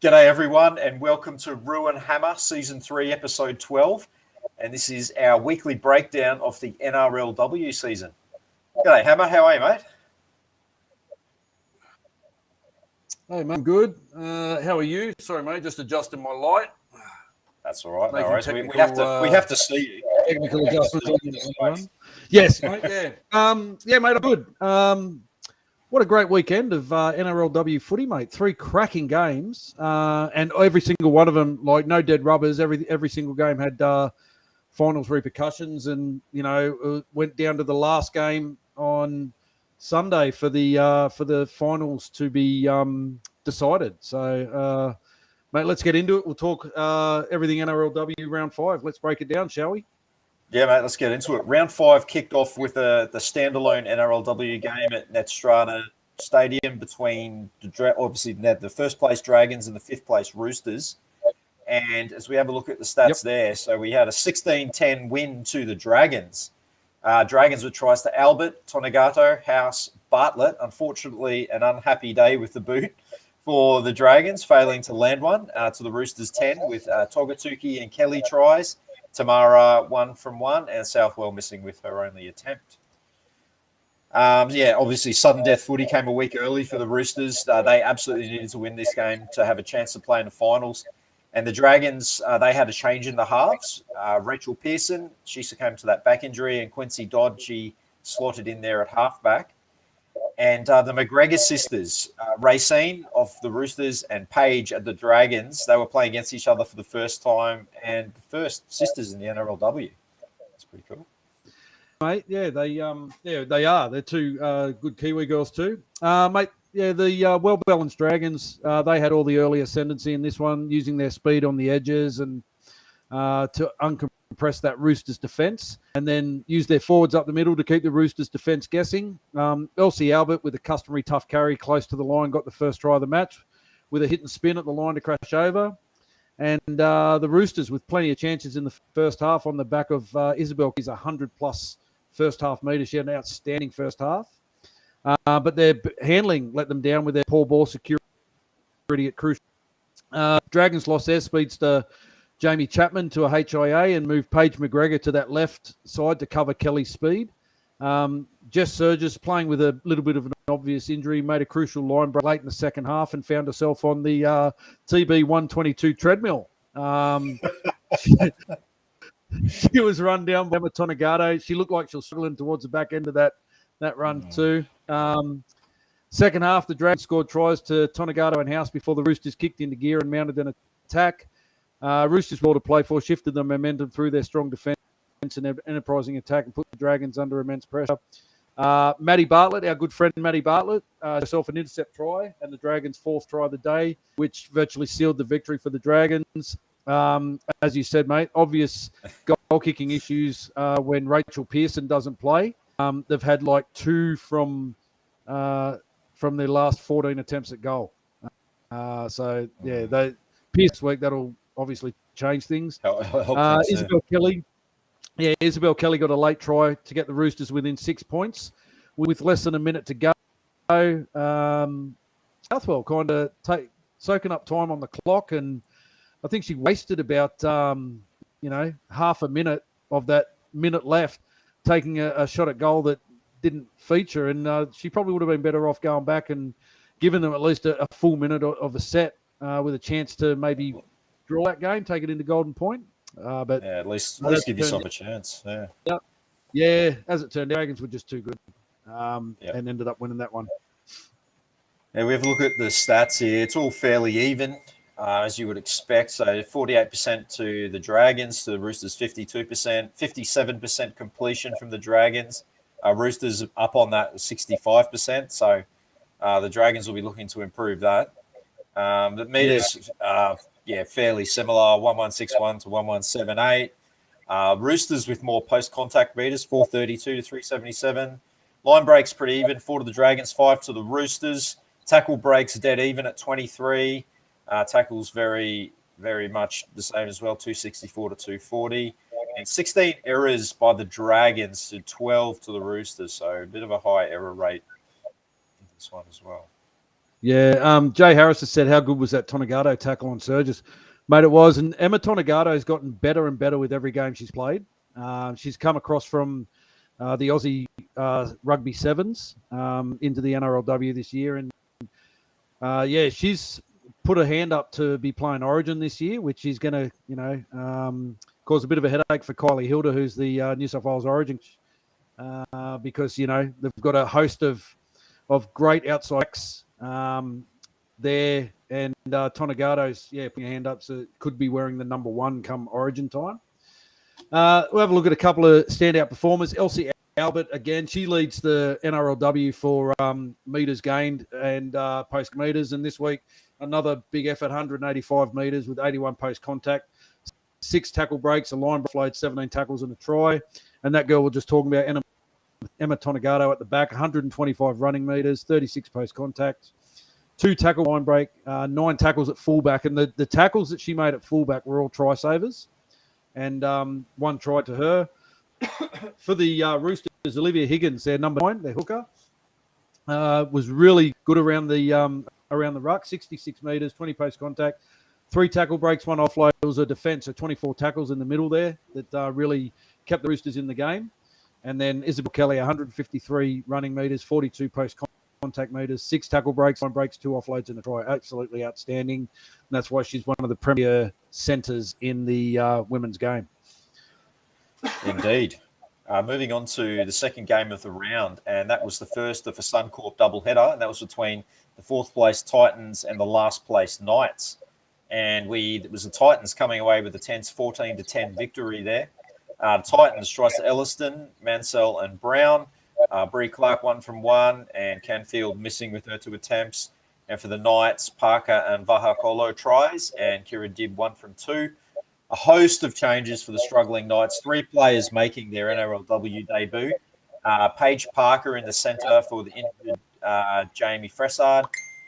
G'day everyone and welcome to Roo Hammer Season 3 Episode 12, and this is our weekly breakdown of the NRLW season. G'day Hammer, how are you mate? Hey mate, I'm good. How are you? Sorry mate, just adjusting my light. That's all right, no worries. We have to see you. Technical adjustments. Yes mate, yeah mate, I'm good. What a great weekend of NRLW footy, mate. 3 cracking games, and every single one of them, like no dead rubbers. Every single game had finals repercussions, and went down to the last game on Sunday for the finals to be decided. So, mate, let's get into it. We'll talk everything NRLW round 5. Let's break it down, shall we? Yeah, mate, let's get into it. Round 5 kicked off with the standalone NRLW game at Netstrata Stadium between the first place Dragons and the 5th place Roosters. And as we have a look at the stats there, so we had a 16-10 win to the Dragons. Dragons with tries to Albert, Tonegato, House, Bartlett. Unfortunately, an unhappy day with the boot for the Dragons, failing to land one. To the Roosters 10 with Togatuki and Kelly tries. Tamara 1 from 1, and Southwell missing with her only attempt. Obviously sudden death footy came a week early for the Roosters. They absolutely needed to win this game to have a chance to play in the finals. And the Dragons, they had a change in the halves. Rachel Pearson, she succumbed to that back injury, and Quincy Dodd, she slotted in there at halfback. And the McGregor sisters, Racine of the Roosters and Paige at the Dragons, they were playing against each other for the first time, and the first sisters in the NRLW. That's pretty cool. Mate, they are. They're 2 good Kiwi girls too. Mate, the well-balanced Dragons, they had all the early ascendancy in this one, using their speed on the edges and to uncompress that Roosters defence, and then use their forwards up the middle to keep the Roosters defence guessing. Elsie Albert with a customary tough carry close to the line got the first try of the match with a hit and spin at the line to crash over. And the Roosters with plenty of chances in the first half on the back of Isabel. He's 100-plus first half metre. She had an outstanding first half. But their handling let them down with their poor ball security at crucial. Dragons lost their speeds to Jamie Chapman to a HIA and moved Paige McGregor to that left side to cover Kelly's speed. Jess Surges, playing with a little bit of an obvious injury, made a crucial line break late in the second half and found herself on the TB 122 treadmill. She was run down by Emma Tonegato. She looked like she was struggling towards the back end of that run too. Second half, the Dragons scored tries to Tonegato and House before the Roosters kicked into gear and mounted an attack. Roosters ball to play for, shifted the momentum through their strong defence and enterprising attack and put the Dragons under immense pressure. Maddie Bartlett, our good friend Maddie Bartlett, herself an intercept try and the Dragons' 4th try of the day, which virtually sealed the victory for the Dragons. As you said, mate, obvious goal-kicking issues when Rachel Pearson doesn't play. They've had like 2 from their last 14 attempts at goal. Pierce week, that'll obviously change things. Isabel Kelly. Yeah, Isabel Kelly got a late try to get the Roosters within 6 points with less than a minute to go. Southwell kind of soaking up time on the clock, and I think she wasted about half a minute of that minute left, taking a shot at goal that didn't feature, and she probably would have been better off going back and giving them at least a full minute of a set with a chance to maybe draw that game, take it into Golden Point. But at least give yourself a chance. Yeah, as it turned out, Dragons were just too good and ended up winning that one. Yeah, we have a look at the stats here. It's all fairly even, as you would expect. So 48% to the Dragons, to the Roosters 52%, 57% completion from the Dragons. Roosters up on that 65%. So the Dragons will be looking to improve that. The meters, fairly similar, 1161 to 1178. Roosters with more post-contact meters, 432 to 377. Line breaks pretty even, 4 to the Dragons, 5 to the Roosters. Tackle breaks dead even at 23. Tackles very, very much the same as well, 264 to 240. And 16 errors by the Dragons to 12 to the Roosters. So a bit of a high error rate in this one as well. Yeah, Jay Harris has said, how good was that Tonegado tackle on Surges? Mate, it was. And Emma Tonegado has gotten better and better with every game she's played. She's come across from the Aussie Rugby Sevens into the NRLW this year. And she's put her hand up to be playing Origin this year, which is going to, cause a bit of a headache for Kylie Hilda, who's the New South Wales Origin, because, they've got a host of great outside backs there, and Tonegado's putting your hand up, so could be wearing the number 1 come Origin time. We'll have a look at a couple of standout performers. Elsie Albert, again, she leads the NRLW for metres gained and post metres, and this week another big effort, 185 metres with 81 post contact, 6 tackle breaks, a line offload, 17 tackles and a try. And that girl we're just talking about, Emma Tonegado at the back, 125 running metres, 36 post contact, 2 tackle line break, 9 tackles at fullback. And the tackles that she made at fullback were all try savers, and 1 try to her. For the Roosters, Olivia Higgins, their number 9, their hooker, was really good around the ruck, 66 metres, 20 post contact, 3 tackle breaks, 1 offload. It was a defence, so 24 tackles in the middle there that really kept the Roosters in the game. And then Isabel Kelly, 153 running metres, 42 post contact metres, 6 tackle breaks, 1 breaks, 2 offloads and a try. Absolutely outstanding. And that's why she's one of the premier centres in the women's game. Indeed. Moving on to the second game of the round, and that was the first of a Suncorp doubleheader, and that was between the 4th place Titans and the last place Knights. And it was the Titans coming away with a tense 14-10 victory there. Titans tries to Elliston, Mansell and Brown. Bree Clark 1 from 1, and Canfield missing with her 2 attempts. And for the Knights, Parker and Vahakolo tries, and Kira Dibb 1 from 2. A host of changes for the struggling Knights. 3 players making their NRLW debut. Paige Parker in the centre for the injured Jamie Fressard,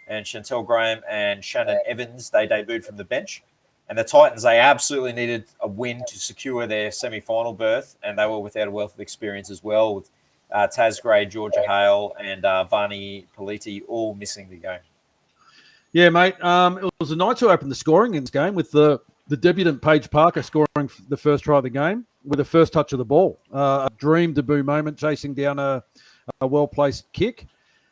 and Chantel Graham and Shannon Evans, they debuted from the bench. And the Titans, they absolutely needed a win to secure their semi-final berth, and they were without a wealth of experience as well, with Taz Gray, Georgia Hale, and Vani Politi all missing the game. Yeah, mate. It was the Knights who opened the scoring in this game, with the debutant Paige Parker scoring the first try of the game with the first touch of the ball. A dream debut moment, chasing down a well-placed kick.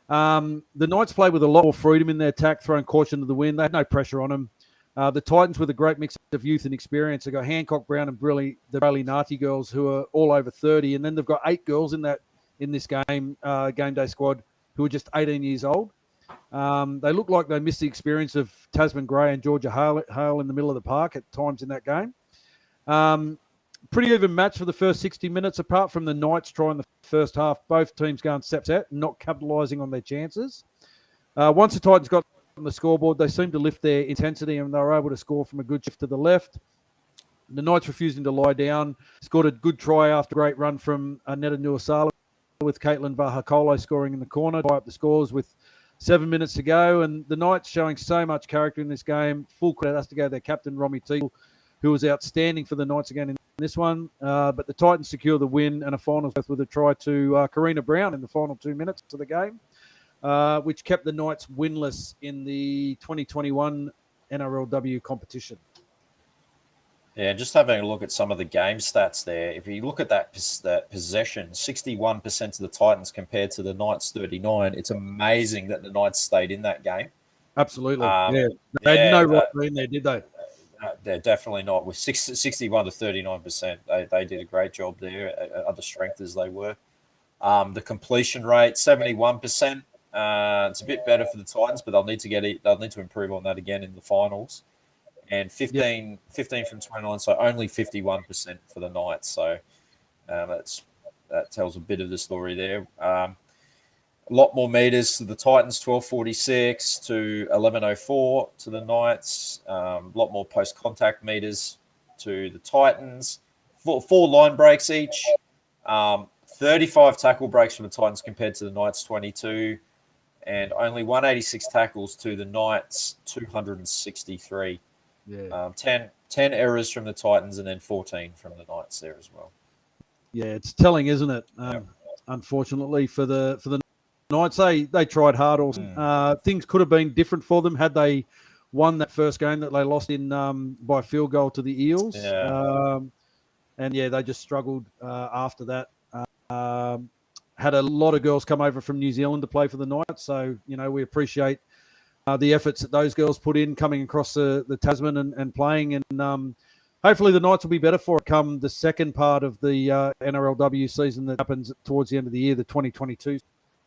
The Knights played with a lot more freedom in their attack, throwing caution to the wind. They had no pressure on them. The Titans, with a great mix of youth and experience, they've got Hancock, Brown, and the Bailey Nati girls, who are all over 30, and then they've got 8 girls in this game day squad who are just 18 years old. They look like they missed the experience of Tasman Gray and Georgia Hale in the middle of the park at times in that game. Pretty even match for the first 60 minutes, apart from the Knights trying the first half. Both teams going steps out, not capitalising on their chances. Once the Titans got on the scoreboard, they seemed to lift their intensity, and they were able to score from a good shift to the left. The Knights refusing to lie down, scored a good try after a great run from Netta Nuasala, with Caitlin Vahakolo scoring in the corner, tie up the scores with 7 minutes to go. And the Knights showing so much character in this game. Full credit has to go to their captain, Romy Teagle, who was outstanding for the Knights again in this one. But the Titans secure the win and a final with a try to Karina Brown in the final 2 minutes of the game, which kept the Knights winless in the 2021 NRLW competition. Yeah, just having a look at some of the game stats there. If you look at that possession, 61% of the Titans compared to the Knights 39. It's amazing that the Knights stayed in that game. Absolutely. They had no right to be in there, did they? They're definitely not. With 61 to 39%, they did a great job there, other strength as they were. The completion rate, 71%. It's a bit better for the Titans, but they'll need to improve on that again in the finals. And 15 from 29, so only 51% for the Knights. So that tells a bit of the story there. A lot more meters to the Titans, 1246 to 1104 to the Knights. A lot more post-contact meters to the Titans. Four line breaks each. 35 tackle breaks from the Titans compared to the Knights, 22. And only 186 tackles to the Knights, 263. Yeah. 10 errors from the Titans and then 14 from the Knights there as well. Yeah, it's telling, isn't it? Unfortunately for the Knights, they tried hard. Also, things could have been different for them had they won that first game that they lost in by field goal to the Eels. Yeah. And they just struggled after that. Had a lot of girls come over from New Zealand to play for the Knights, so we appreciate the efforts that those girls put in coming across the Tasman and playing, and hopefully the Knights will be better for it come the second part of the NRLW season that happens towards the end of the year, the 2022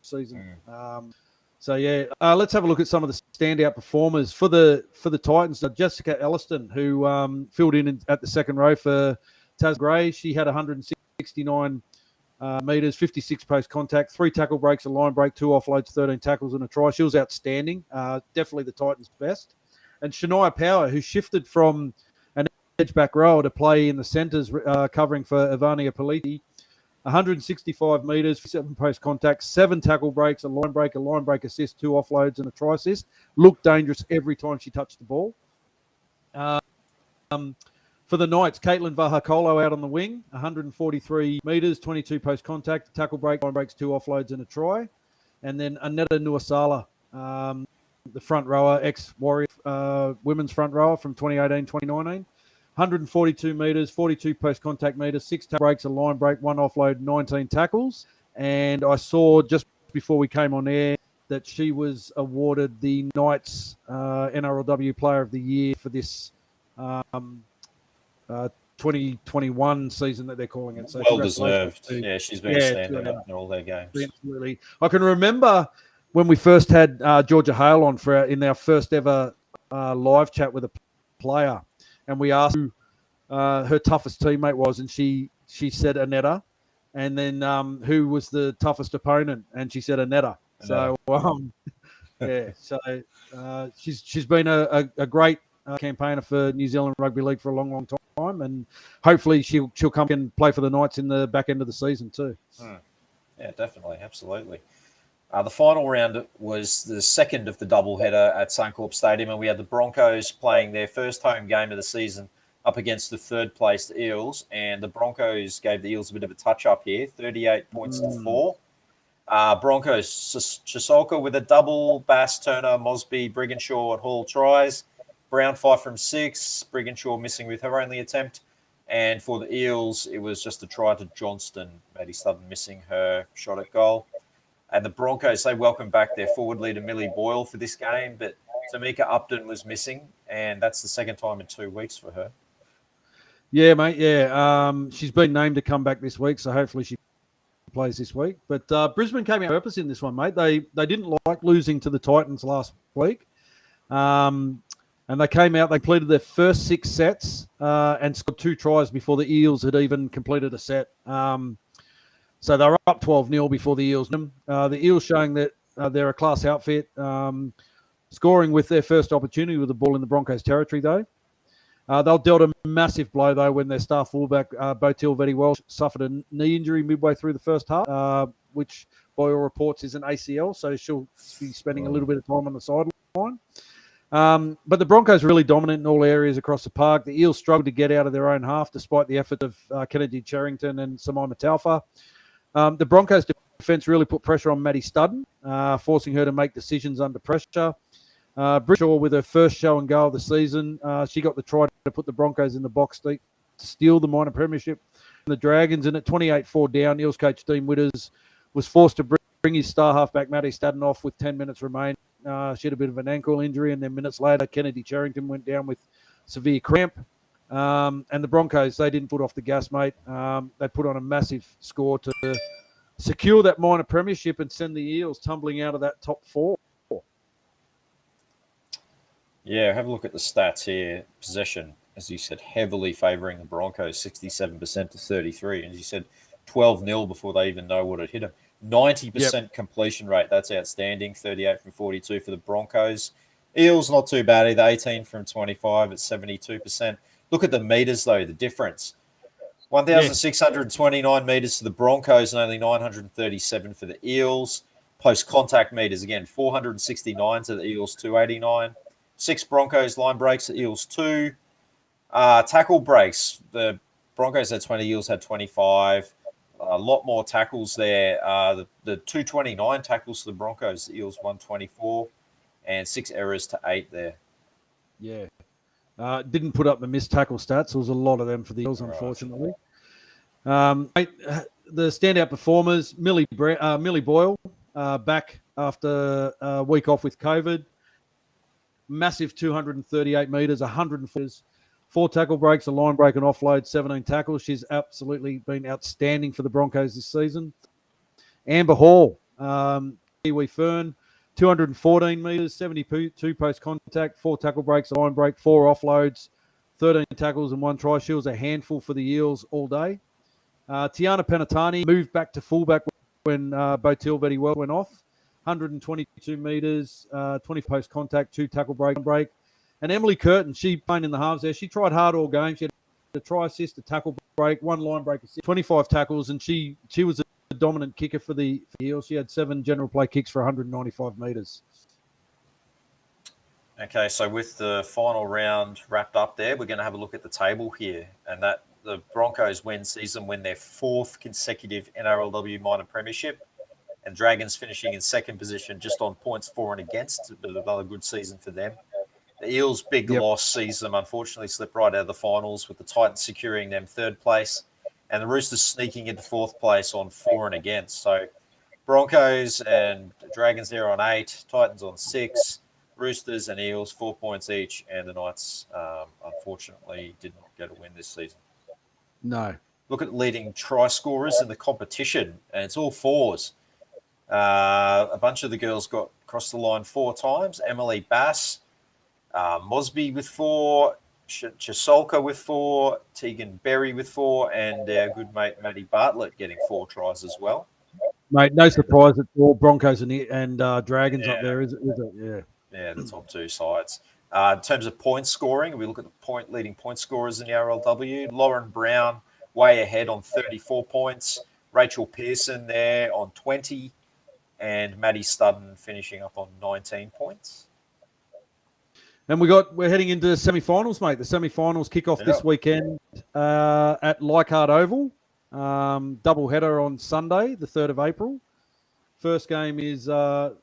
season. Let's have a look at some of the standout performers for the Titans. Jessica Elliston, who filled in at the second row for Tas Gray. She had 169 metres, 56 post contact, 3 tackle breaks, a line break, 2 offloads, 13 tackles and a try. She was outstanding. Definitely the Titans' best. And Shania Power, who shifted from an edge back rower to play in the centres, covering for Ivania Politi. 165 metres, 7 post contact, 7 tackle breaks, a line break assist, 2 offloads and a try assist. Looked dangerous every time she touched the ball. For the Knights, Caitlin Vahakolo out on the wing, 143 metres, 22 post contact, tackle break, line breaks, 2 offloads and a try. And then Aneta Nuasala, the front rower, ex-Warrior women's front rower from 2018-2019. 142 metres, 42 post-contact metres, 6 tackle breaks, a line break, 1 offload, 19 tackles. And I saw just before we came on air that she was awarded the Knights NRLW Player of the Year for this 2021 season that they're calling it. So well deserved. Yeah, she's been standing up in all their games. Absolutely. I can remember when we first had Georgia Hale on in our first ever live chat with a player. And we asked who her toughest teammate was, and she said Aneta. And then who was the toughest opponent, and she said Aneta. So she's been a great campaigner for New Zealand Rugby League for a long, long time, and hopefully she'll come and play for the Knights in the back end of the season too. Yeah, definitely, absolutely. The final round was the second of the doubleheader at Suncorp Stadium, and we had the Broncos playing their first home game of the season up against the third-placed Eels, and the Broncos gave the Eels a bit of a touch-up here, 38 points to 4. Broncos, Chisolka with a double, Bass, Turner, Mosby, Brigginshaw at Hall tries. Brown 5 from 6, Brigginshaw missing with her only attempt. And for the Eels, it was just a try to Johnston, Maddie Studden missing her shot at goal. And the Broncos, they welcomed back their forward leader, Millie Boyle, for this game, but Tamika Upton was missing, and that's the second time in 2 weeks for her. Yeah, mate, yeah. She's been named to come back this week, so hopefully she plays this week. But Brisbane came out on purpose in this one, mate. They didn't like losing to the Titans last week. And they came out, they completed their first 6 sets and scored 2 tries before the Eels had even completed a set. So they were up 12-0 before the Eels. The Eels showing that they're a class outfit, scoring with their first opportunity with the ball in the Broncos' territory, though. They'll dealt a massive blow, though, when their star fullback, Botil Vetti Welsh, suffered a knee injury midway through the first half, which, by all reports, is an ACL, so she'll be spending a little bit of time on the sideline. But the Broncos are really dominant in all areas across the park. The Eels struggled to get out of their own half, despite the effort of Kennedy Cherrington and Samaima Taufa. The Broncos' defence really put pressure on Maddie Studden, forcing her to make decisions under pressure. Brishaw, with her first show and go of the season, she got the try to put the Broncos in the box to steal the minor premiership from the Dragons. And at 28-4 down, Eels coach Dean Witters was forced to bring his star halfback Maddie Studden off with 10 minutes remaining. She had a bit of an ankle injury, and then minutes later, Kennedy Cherrington went down with severe cramp. And the Broncos, they didn't put off the gas, mate. They put on a massive score to secure that minor premiership and send the Eels tumbling out of that top 4. Yeah, have a look at the stats here. Possession, as you said, heavily favouring the Broncos, 67% to 33. And as you said, 12-0 before they even know what had hit them. 90% completion rate, that's outstanding. 38 from 42 for the Broncos. Eels, not too bad either. 18 from 25 at 72%. Look at the metres, though, the difference. 1,629 metres to the Broncos and only 937 for the Eels. Post-contact metres, again, 469 to the Eels, 289. 6 Broncos line breaks, the Eels 2. Tackle breaks, the Broncos had 20, Eels had 25. a lot more tackles there. The 229 tackles to the Broncos, the Eels 124, and 6 errors to 8 there. Yeah. Didn't put up the missed tackle stats. There was a lot of them for the Eels, unfortunately. The standout performers, Millie Boyle, back after a week off with COVID. Massive 238 metres, 100 meters, 4 tackle breaks, a line break and offload, 17 tackles. She's absolutely been outstanding for the Broncos this season. Amber Hall, Kiwi Fern, 214 metres, 72 post contact, 4 tackle breaks, a line break, 4 offloads, 13 tackles and 1 try. She was a handful for the Eels all day. Tiana Penatani moved back to fullback when Bo Tilvetti went off. 122 metres, 20 post contact, 2 tackle break. And Emily Curtin, she playing in the halves there. She tried hard all game. She had a try assist, a tackle break, 1 line break assist, 25 tackles, and she was a dominant kicker for the Eels. She had 7 general play kicks for 195 metres. Okay, so with the final round wrapped up there, we're going to have a look at the table here, and that the Broncos win their 4th consecutive NRLW minor premiership, and Dragons finishing in 2nd position just on points for and against. But another good season for them. The Eels' big loss sees them unfortunately slip right out of the finals, with the Titans securing them 3rd place, and the Roosters sneaking into 4th place on for and against. So Broncos and Dragons there on 8, Titans on 6, Roosters and Eels 4 points each, and the Knights unfortunately did not get a win this season. No. Look at leading try scorers in the competition, and it's all 4s. A bunch of the girls got across the line 4 times. Emily Bass, Mosby with 4, Chisolka with 4, Tegan Berry with 4, and our good mate Maddie Bartlett getting 4 tries as well. Mate, no surprise that all Broncos and Dragons up there, is it? Yeah. Yeah, the top 2 sides. In terms of point scoring, we look at the leading point scorers in the RLW. Lauren Brown way ahead on 34 points. Rachel Pearson there on 20. And Maddie Studden finishing up on 19 points. And we're heading into the semi-finals, mate. The semi-finals kick off this weekend at Leichhardt Oval. Double header on Sunday, the 3rd of April. First game is the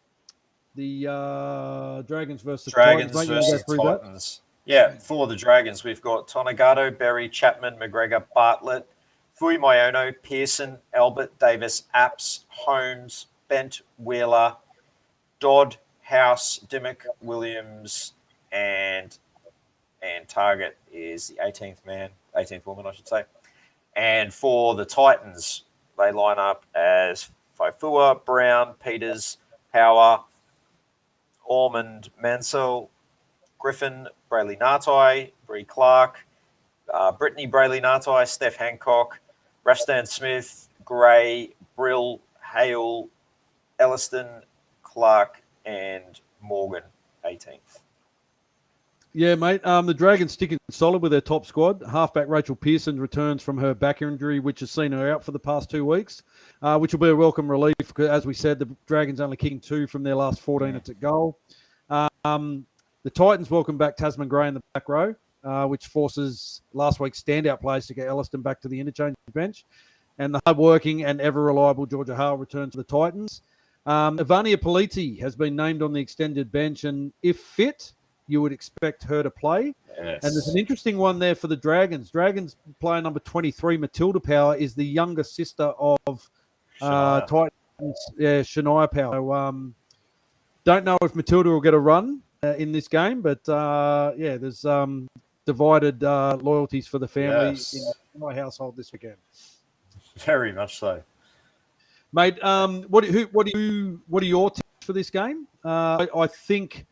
Dragons versus the Titans. Versus Titans. Yeah, for the Dragons, we've got Tonagato, Berry, Chapman, McGregor, Bartlett, Fui Mayono, Pearson, Albert, Davis, Apps, Holmes, Bent, Wheeler, Dodd, House, Dimmock, Williams, and target is the 18th woman, I should say. And for the Titans, they line up as Faifua, Brown, Peters, Power, Ormond, Mansell, Griffin, Brayley Nartai, Bree Clark, Brittany Brayley Nartai, Steph Hancock, Rafstan Smith, Gray, Brill, Hale, Elliston, Clark, and Morgan, 18th. Yeah, mate. The Dragons sticking solid with their top squad. Halfback Rachel Pearson returns from her back injury, which has seen her out for the past 2 weeks, which will be a welcome relief because, as we said, the Dragons only kicking 2 from their last 14 at goal. The Titans welcome back Tasman Gray in the back row, which forces last week's standout players to get Elliston back to the interchange bench. And the hard-working and ever-reliable Georgia Hale returns to the Titans. Ivania Politi has been named on the extended bench, and if fit, you would expect her to play. Yes. And there's an interesting one there for the Dragons. Dragons player number 23, Matilda Power, is the younger sister of Titans, Shania Power. So, don't know if Matilda will get a run in this game, but there's divided loyalties for the family in my household this weekend. Very much so, mate. What are your tips for this game? I think,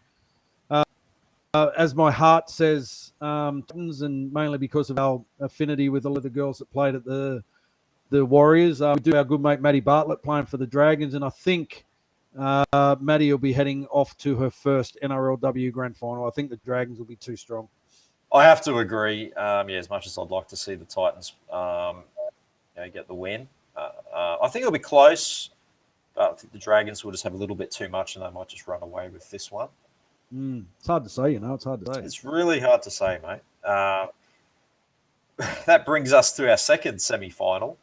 as my heart says, Titans, and mainly because of our affinity with all of the girls that played at the Warriors. We do our good mate Maddie Bartlett playing for the Dragons, and I think Maddie will be heading off to her first NRLW grand final. I think the Dragons will be too strong. I have to agree. As much as I'd like to see the Titans get the win, I think it'll be close. But I think the Dragons will just have a little bit too much, and they might just run away with this one. It's hard to say, It's hard to say. It's really hard to say, mate. That brings us to our second semi-final.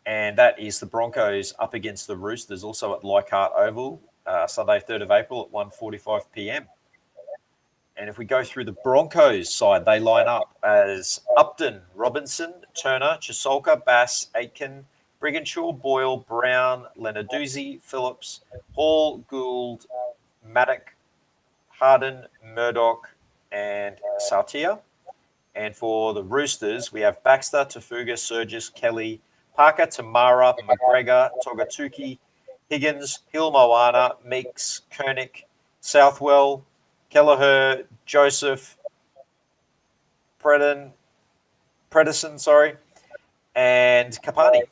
and that is the Broncos up against the Roosters, also at Leichhardt Oval, Sunday, 3rd of April at 1:45 p.m. And if we go through the Broncos side, they line up as Upton, Robinson, Turner, Chisolka, Bass, Aitken, Briganshaw, Boyle, Brown, Lenarduzzi, Phillips, Hall, Gould, Maddock, Harden, Murdoch, and Sautia. And for the Roosters, we have Baxter, Tafuga, Surgis, Kelly, Parker, Tamara, McGregor, Togatuki, Higgins, Hill, Moana, Meeks, Koenig, Southwell, Kelleher, Joseph, Predison, and Kapani.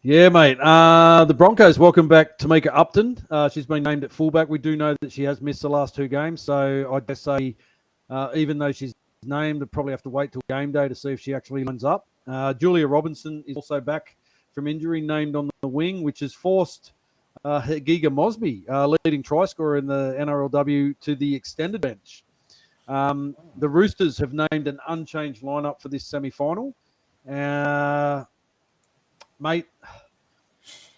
Yeah, mate. The Broncos welcome back Tamika Upton. She's been named at fullback. We do know that she has missed the last 2 games, so I'd just say, even though she's named, we'll probably have to wait till game day to see if she actually lines up. Julia Robinson is also back from injury, named on the wing, which has forced Giga Mosby, leading try scorer in the NRLW, to the extended bench. The Roosters have named an unchanged lineup for this semi-final. Mate,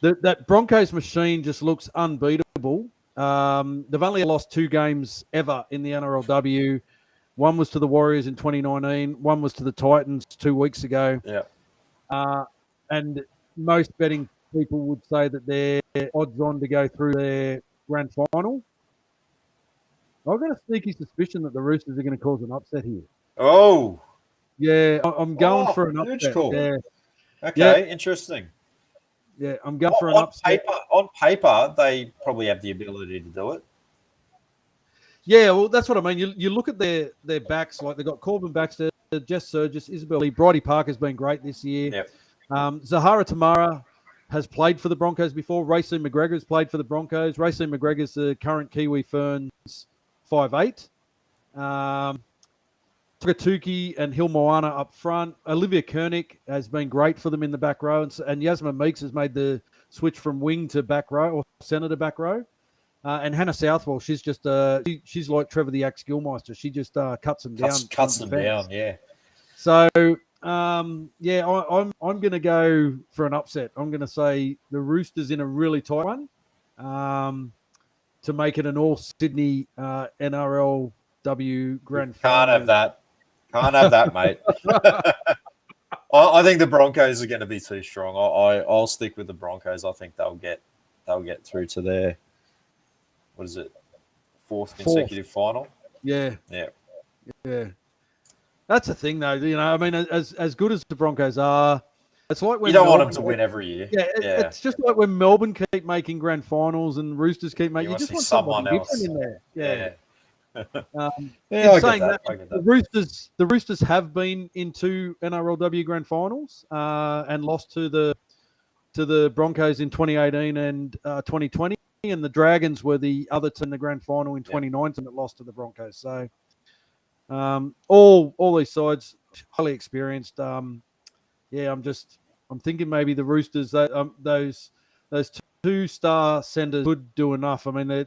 that Broncos machine just looks unbeatable. They've only lost 2 games ever in the NRLW. One was to the Warriors in 2019. One was to the Titans 2 weeks ago. Yeah. And most betting people would say that they're odds on to go through their grand final. I've got a sneaky suspicion that the Roosters are going to cause an upset here. Oh. Yeah, I'm going for an upset. Cool. Yeah. Okay, interesting. Yeah, I'm going for an upset. On paper, they probably have the ability to do it. Yeah, well, that's what I mean. You look at their backs, like they've got Corbin Baxter, Jess Surgis, Isabel Lee, Bridie Parker's been great this year. Yep. Zahara Tamara has played for the Broncos before. Racine McGregor's played for the Broncos. Racine McGregor's the current Kiwi Ferns 5'8". Togatuki and Hill Moana up front. Olivia Koenig has been great for them in the back row. And Yasmin Meeks has made the switch from wing to back row, or centre to back row. And Hannah Southwell, she's just she's like Trevor the Axe Gilmeister. She just cuts them down. Cuts them down, yeah. So yeah, I'm going to go for an upset. I'm going to say the Roosters in a really tight one to make it an all Sydney NRLW grand final. Can't have that. Can't have that, mate. I think the Broncos are going to be too strong. I'll stick with the Broncos. I think they'll get through to their, what is it, fourth consecutive final. Yeah. Yeah. That's the thing, though. You know, I mean, as good as the Broncos are, it's like when you don't want them to win every year. Yeah, it's just like when Melbourne keep making grand finals and Roosters keep making. You just want someone else in there. Yeah. I saying get that. The Roosters have been into NRLW grand finals and lost to the Broncos in 2018 and 2020, and the Dragons were the other team in the grand final in 2019 that lost to the Broncos. So all these sides highly experienced. I'm thinking maybe the Roosters, those 2-star centers could do enough. I mean,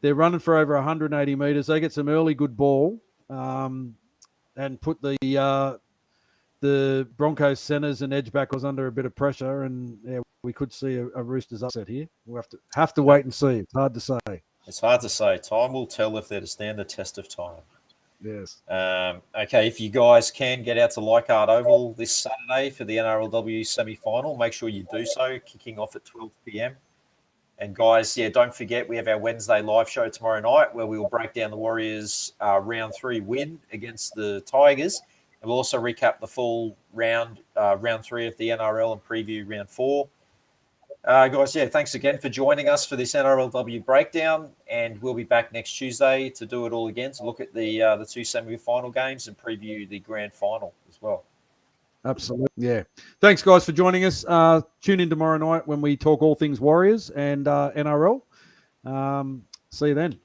they're running for over 180 metres. They get some early good ball and put the Broncos centres and edge backers under a bit of pressure, and we could see a Roosters upset here. We'll have to wait and see. It's hard to say. It's hard to say. Time will tell if they're to stand the test of time. Yes. Okay, if you guys can get out to Leichhardt Oval this Saturday for the NRLW semi-final, make sure you do so, kicking off at 12 p.m. And guys, don't forget, we have our Wednesday live show tomorrow night where we will break down the Warriors' round 3 win against the Tigers. And we'll also recap the full round 3 of the NRL and preview round 4. Guys, thanks again for joining us for this NRLW breakdown. And we'll be back next Tuesday to do it all again, to look at the 2 semi-final games and preview the grand final as well. Absolutely. Yeah. Thanks, guys, for joining us. Tune in tomorrow night when we talk all things Warriors and NRL. See you then.